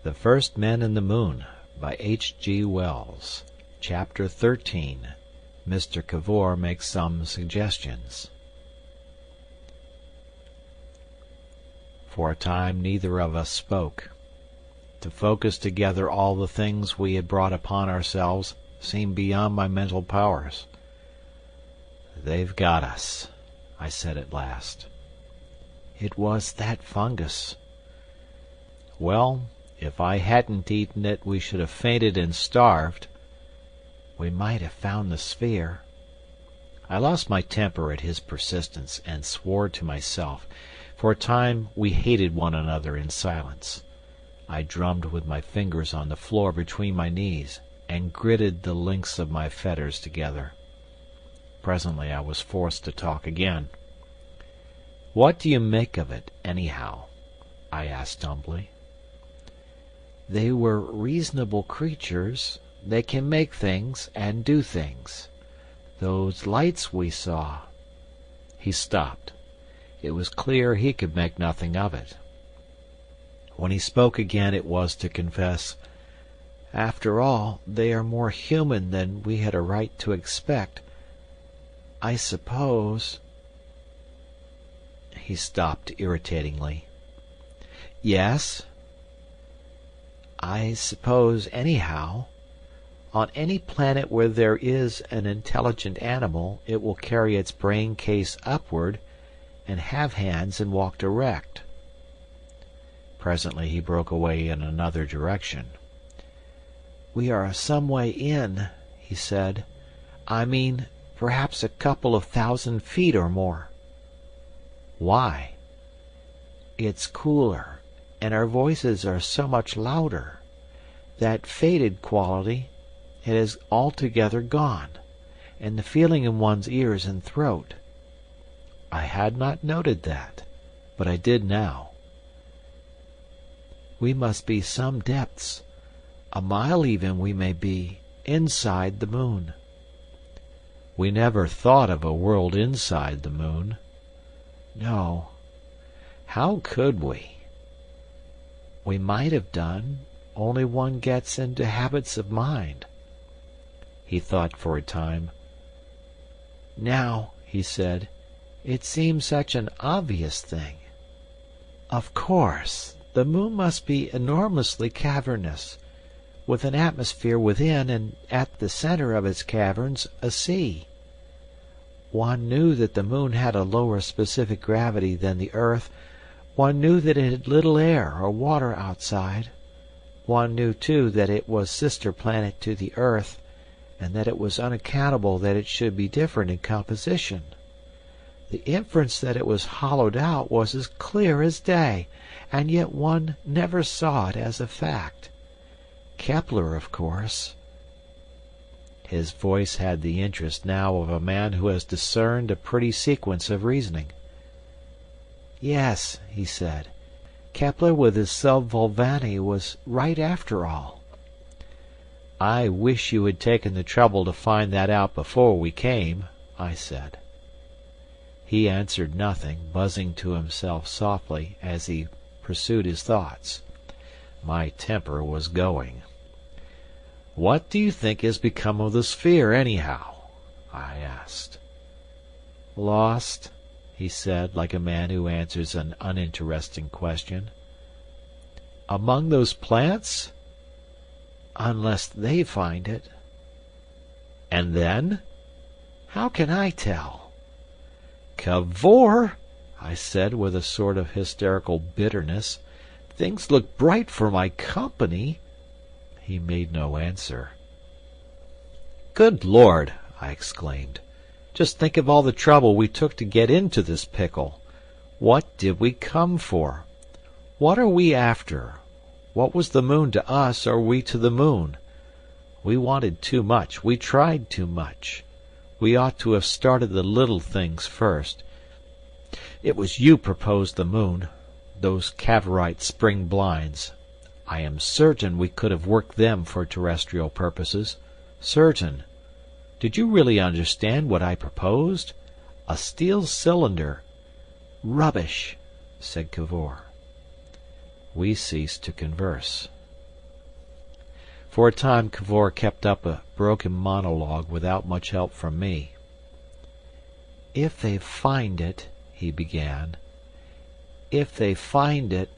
The First Men in the Moon by H.G.Wells. Chapter 13. Mr. Cavor makes some suggestions. For a time neither of us spoke. To focus together all the things we had brought upon ourselves seemed beyond my mental powers. "They've got us," I said at last. "It was that fungus." "Well, if I hadn't eaten it we should have fainted and starved." "We might have found the sphere." I lost my temper at his persistence, and swore to myself. For a time we hated one another in silence. I drummed with my fingers on the floor between my knees, and gritted the links of my fetters together. Presently I was forced to talk again. "What do you make of it, anyhow?" I asked humbly. "They were reasonable creatures. They can make things and do things. Those lights we saw—" He stopped. It was clear he could make nothing of it. When he spoke again it was to confess, "After all, they are more human than we had a right to expect. I suppose—" He stopped irritatingly. "Yes?" "I suppose, anyhow, on any planet where there is an intelligent animal it will carry its brain case upward, and have hands and walk erect." Presently he broke away in another direction. "We are some way in," he said. "I mean, perhaps a couple of 1,000 feet or more." "Why?" "It's cooler, and our voices are so much louder. That faded quality, it has altogether gone, and the feeling in one's ears and throat." I had not noted that, but I did now. "We must be some depths. A mile even we may be, inside the moon." "We never thought of a world inside the moon." "No." "How could we?" "We might have done, only one gets into habits of mind." He thought for a time. "Now," he said, "it seems such an obvious thing. Of course, the moon must be enormously cavernous, with an atmosphere within, and at the center of its caverns a sea. One knew that the moon had a lower specific gravity than the earth. One knew that it had little air or water outside. One knew, too, that it was sister planet to the earth, and that it was unaccountable that it should be different in composition. The inference that it was hollowed out was as clear as day, and yet one never saw it as a fact. Kepler, of course—" His voice had the interest now of a man who has discerned a pretty sequence of reasoning. "Yes," he said, "Kepler with his sub-Volvani was right after all." "I wish you had taken the trouble to find that out before we came," I said. He answered nothing, buzzing to himself softly as he pursued his thoughts. My temper was going. "What do you think has become of the sphere, anyhow?" I asked. "Lost," he said, like a man who answers an uninteresting question. "Among those plants?" "Unless they find it." "And then?" "How can I tell?" "Cavor," I said with a sort of hysterical bitterness, "things look bright for my company." He made no answer. "Good Lord!" I exclaimed. "Just think of all the trouble we took to get into this pickle. What did we come for? What are we after? What was the moon to us, or we to the moon? We wanted too much. We tried too much. We ought to have started the little things first. It was you proposed the moon. Those Cavorite spring blinds. I am certain we could have worked them for terrestrial purposes. Certain. Did you really understand what I proposed? A steel cylinder—" "Rubbish," said Cavor. We ceased to converse. For a time Cavor kept up a broken monologue without much help from me. "If they find it," he began, "if they find it,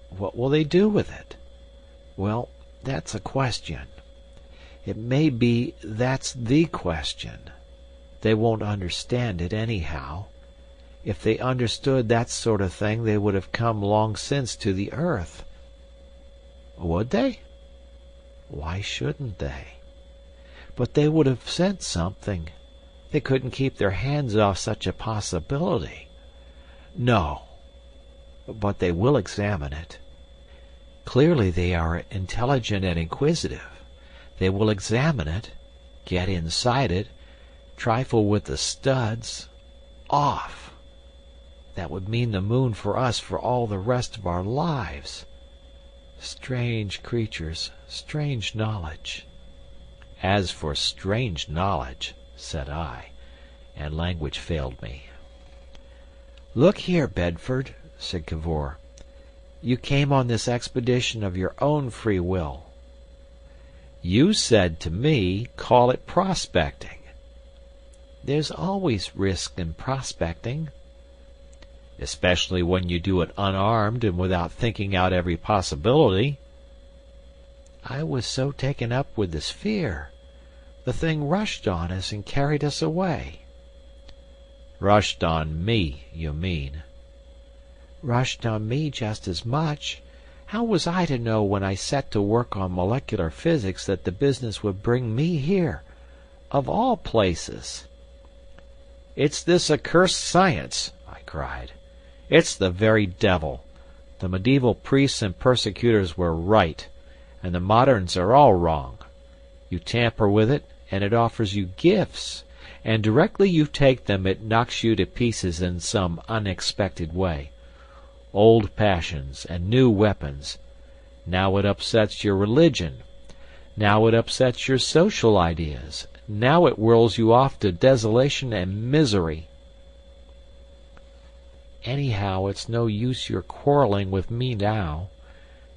what will they do with it? Well, that's a question. It may be that's the question. They won't understand it anyhow. If they understood that sort of thing, they would have come long since to the earth." "Would they?" "Why shouldn't they?" "But they would have sent something. They couldn't keep their hands off such a possibility." "No. But they will examine it. Clearly they are intelligent and inquisitive. They will examine it, get inside it, trifle with the studs. Off! That would mean the moon for us for all the rest of our lives. Strange creatures, strange knowledge." "As for strange knowledge," said I, and language failed me. "Look here, Bedford," said Cavor. "You came on this expedition of your own free will." "You said to me, call it prospecting." "There's always risk in prospecting." "Especially when you do it unarmed and without thinking out every possibility." "I was so taken up with the sphere. The thing rushed on us and carried us away." "Rushed on me, you mean." "Rushed on me just as much. How was I to know when I set to work on molecular physics that the business would bring me here? Of all places!" "It's this accursed science!" I cried. "It's the very devil. The medieval priests and persecutors were right, and the moderns are all wrong. You tamper with it, and it offers you gifts, and directly you take them it knocks you to pieces in some unexpected way. Old passions and new weapons. Now it upsets your religion. Now it upsets your social ideas. Now it whirls you off to desolation and misery. Anyhow, it's no use your quarreling with me now.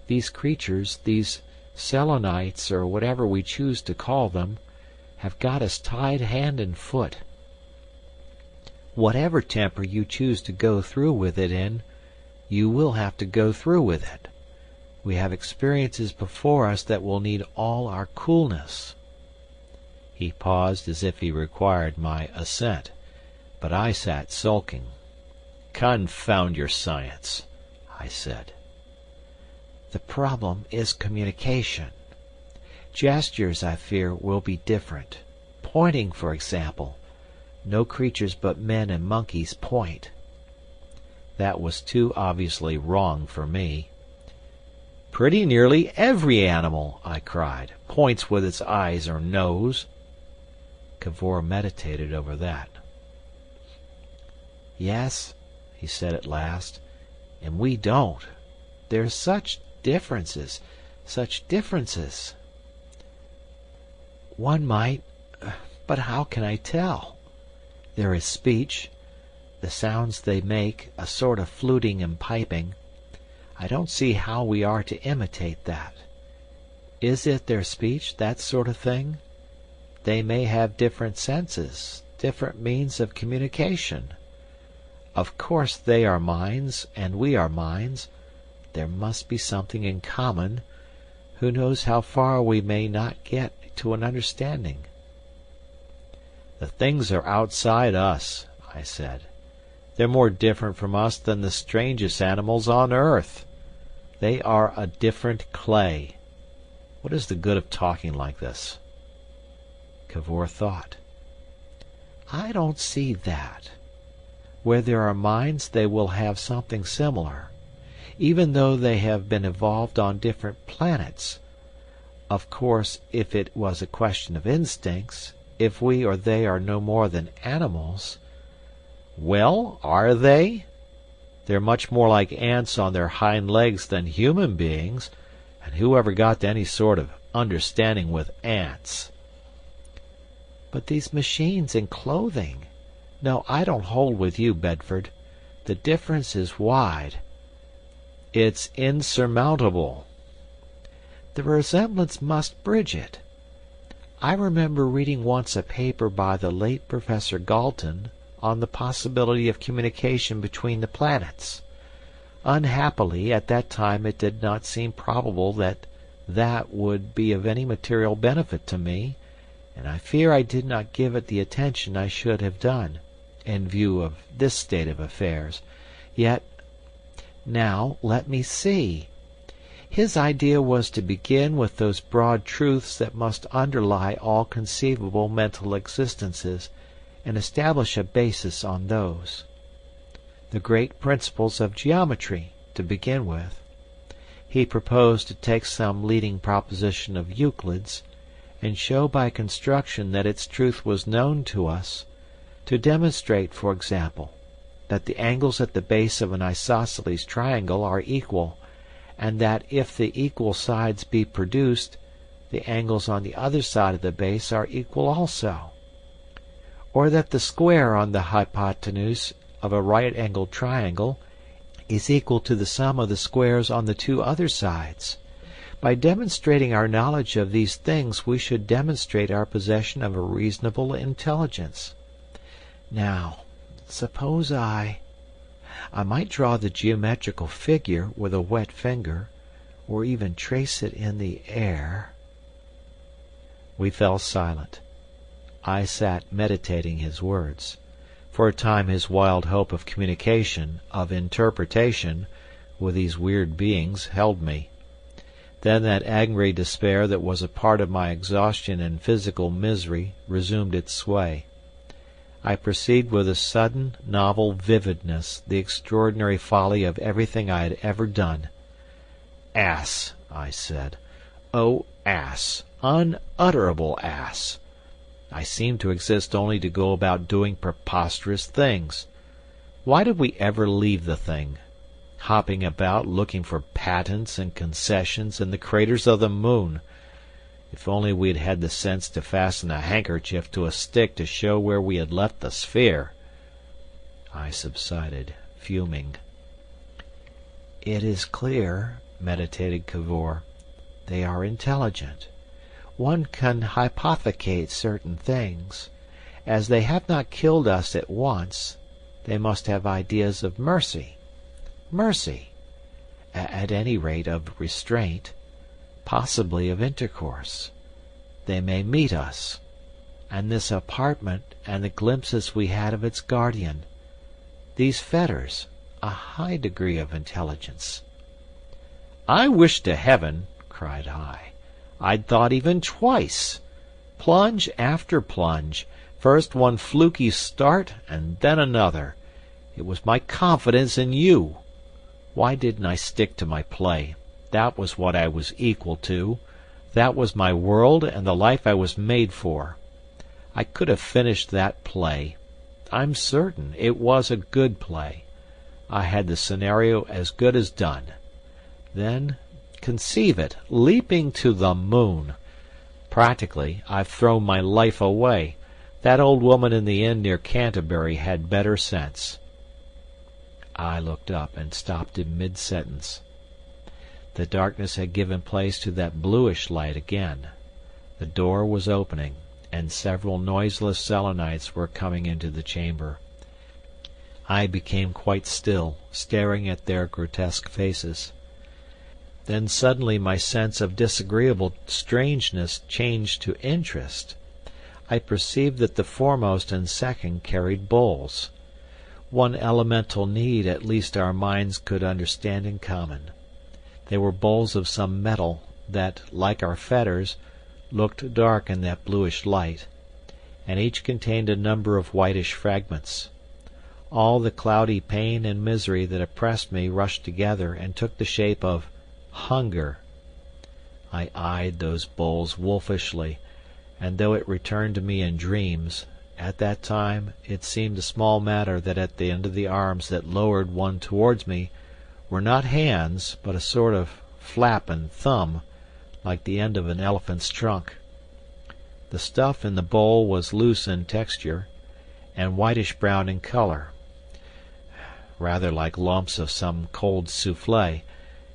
These creatures, these Selenites, or whatever we choose to call them, have got us tied hand and foot. Whatever temper you choose to go through with it in, you will have to go through with it. We have experiences before us that will need all our coolness." He paused as if he required my assent, but I sat sulking. "Confound your science," I said. "The problem is communication. Gestures, I fear, will be different. Pointing, for example. No creatures but men and monkeys point." That was too obviously wrong for me. "Pretty nearly every animal," I cried, "points with its eyes or nose." Cavor meditated over that. "Yes," he said at last, "and we don't. There's such differences, such differences." "One might, but how can I tell? There is speech, the sounds they make, a sort of fluting and piping. I don't see how we are to imitate that. Is it their speech, that sort of thing? They may have different senses, different means of communication. Of course they are minds, and we are minds. There must be something in common. Who knows how far we may not get to an understanding?" "The things are outside us," I said. "They're more different from us than the strangest animals on earth. They are a different clay. What is the good of talking like this?" Cavor thought. "I don't see that. Where there are minds they will have something similar, even though they have been evolved on different planets. Of course, if it was a question of instincts, if we or they are no more than animals—" "Well, are they? They're much more like ants on their hind legs than human beings, and who ever got to any sort of understanding with ants?" "But these machines and clothing. No, I don't hold with you, Bedford. The difference is wide." "It's insurmountable." The resemblance must bridge it. I remember reading once a paper by the late Professor Galton on the possibility of communication between the planets. Unhappily, at that time it did not seem probable that would be of any material benefit to me, and I fear I did not give it the attention I should have done, in view of this state of affairs. Yet, now let me see. His idea was to begin with those broad truths that must underlie all conceivable mental existences, and establish a basis on those. The great principles of geometry, to begin with. He proposed to take some leading proposition of Euclid's, and show by construction that its truth was known to us, to demonstrate, for example, that the angles at the base of an isosceles triangle are equal, and that if the equal sides be produced, the angles on the other side of the base are equal also. Or that the square on the hypotenuse of a right-angled triangle is equal to the sum of the squares on the two other sides. By demonstrating our knowledge of these things we should demonstrate our possession of a reasonable intelligence. Now, suppose I might draw the geometrical figure with a wet finger, or even trace it in the air. We fell silent. I sat meditating his words. For a time his wild hope of communication, of interpretation, with these weird beings held me. Then that angry despair that was a part of my exhaustion and physical misery resumed its sway. I perceived with a sudden, novel vividness the extraordinary folly of everything I had ever done. "Ass!" I said. "Oh, ass! Unutterable ass! I seem to exist only to go about doing preposterous things. Why did we ever leave the thing? Hopping about looking for patents and concessions in the craters of the moon. If only we had had the sense to fasten a handkerchief to a stick to show where we had left the sphere." I subsided, fuming. "It is clear," meditated Cavor, "they are intelligent. One can hypothecate certain things. As they have not killed us at once, they must have ideas of mercy. Mercy! At any rate of restraint, possibly of intercourse. They may meet us. And this apartment and the glimpses we had of its guardian. These fetters, a high degree of intelligence." "I wish to heaven," cried I, "I'd thought even twice. Plunge after plunge, first one fluky start and then another. It was my confidence in you. Why didn't I stick to my play? That was what I was equal to. That was my world and the life I was made for. I could have finished that play. I'm certain it was a good play. I had the scenario as good as done. Then, conceive it, leaping to the moon. Practically, I've thrown my life away. That old woman in the inn near Canterbury had better sense." I looked up and stopped in mid-sentence. The darkness had given place to that bluish light again. The door was opening, and several noiseless Selenites were coming into the chamber. I became quite still, staring at their grotesque faces. Then suddenly my sense of disagreeable strangeness changed to interest. I perceived that the foremost and second carried bowls. One elemental need at least our minds could understand in common. They were bowls of some metal that, like our fetters, looked dark in that bluish light, and each contained a number of whitish fragments. All the cloudy pain and misery that oppressed me rushed together and took the shape of hunger. I eyed those bowls wolfishly, and though it returned to me in dreams, at that time it seemed a small matter that at the end of the arms that lowered one towards me were not hands, but a sort of flap and thumb, like the end of an elephant's trunk. The stuff in the bowl was loose in texture, and whitish-brown in colour, rather like lumps of some cold souffle,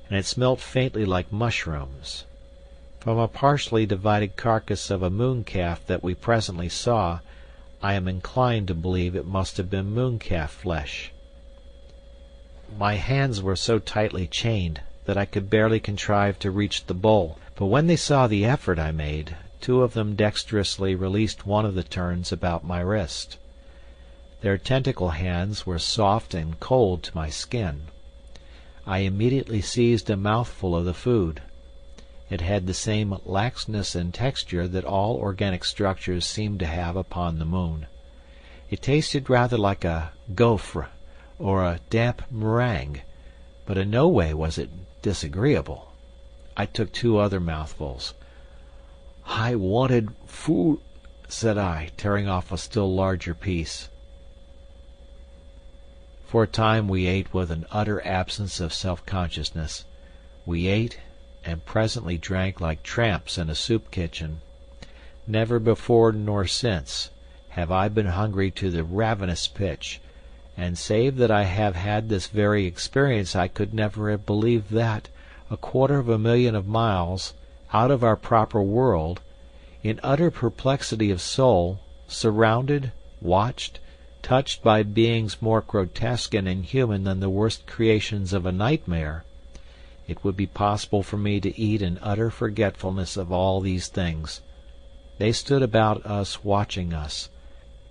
and it smelt faintly like mushrooms. From a partially divided carcass of a mooncalf that we presently saw, I am inclined to believe it must have been mooncalf flesh. My hands were so tightly chained that I could barely contrive to reach the bull, but when they saw the effort I made, two of them dexterously released one of the turns about my wrist. Their tentacle hands were soft and cold to my skin. I immediately seized a mouthful of the food. It had the same laxness and texture that all organic structures seem to have upon the moon. It tasted rather like a gaufre or a damp meringue, but in no way was it disagreeable. I took two other mouthfuls. "I wanted food," said I, tearing off a still larger piece. For a time we ate with an utter absence of self-consciousness. We ate, and presently drank like tramps in a soup kitchen. Never before nor since have I been hungry to the ravenous pitch, and save that I have had this very experience I could never have believed that, 250,000 of miles out of our proper world, in utter perplexity of soul, surrounded, watched, touched by beings more grotesque and inhuman than the worst creations of a nightmare, it would be possible for me to eat in utter forgetfulness of all these things. They stood about us watching us,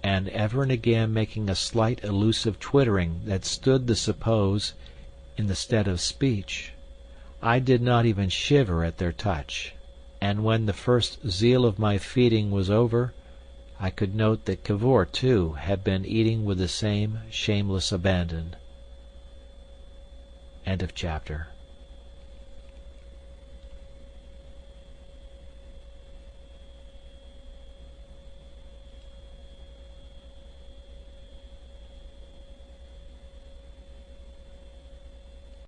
and ever and again making a slight elusive twittering that stood to suppose in the stead of speech. I did not even shiver at their touch, and when the first zeal of my feeding was over, I could note that Cavor, too, had been eating with the same shameless abandon. End of chapter.